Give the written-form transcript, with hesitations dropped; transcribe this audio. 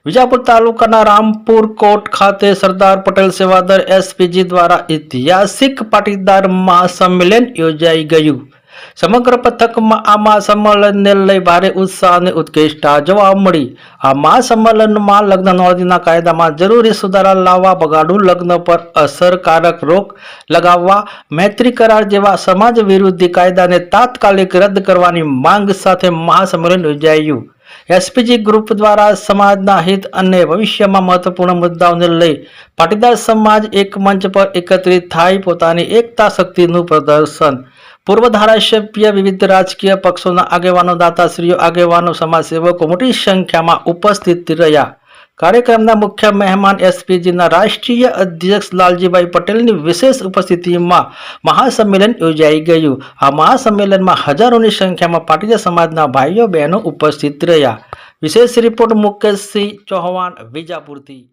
વિજાપુર તાલુકાના રામપુર કોટ ખાતે સરદાર પટેલ સેવાદર એસપીજી દ્વારા ઐતિહાસિક પાટીદાર મહાસંમેલન યોજાઈ ગયું। સમગ્ર પથકમાં આ મહાસંમેલનને લઈ ભારે ઉત્સાહ અને ઉત્કૃષ્ટતા જોવા મળી। આ મહાસંમેલનમાં લગ્ન નોંધણીના કાયદામાં જરૂરી સુધારા લાવવા, બગાડુ લગ્ન પર અસરકારક રોક લગાવવા, મૈત્રી કરાર જેવા સમાજ વિરોધી કાયદાને તાત્કાલિક રદ કરવાની માંગ સાથે મહાસંમેલન યોજાયું। એસપીજી ગ્રુપ દ્વારા સમાજના હિત અને ભવિષ્યમાં મહત્વપૂર્ણ મુદ્દાઓને લઈ પાટીદાર સમાજ એક મંચ પર એકત્રિત થાય પોતાની એકતા શક્તિનું પ્રદર્શન। પૂર્વ ધારાસભ્ય, વિવિધ રાજકીય પક્ષોના આગેવાનો, દાતાશ્રીઓ, આગેવાનો, સમાજસેવકો મોટી સંખ્યામાં ઉપસ્થિત રહ્યા। કાર્યક્રમના મુખ્ય મહેમાન એસપીજીના રાષ્ટ્રીય અધ્યક્ષ લાલજીભાઈ પટેલની વિશેષ ઉપસ્થિતિમાં મહાસંમેલન યોજાઈ ગયું। આ મહાસંમેલનમાં હજારોની સંખ્યામાં પાટીદાર સમાજના ભાઈઓ બહેનો ઉપસ્થિત રહ્યા। વિશેષ રિપોર્ટ મુકેશસિંહ ચૌહાણ, વિજાપુરથી।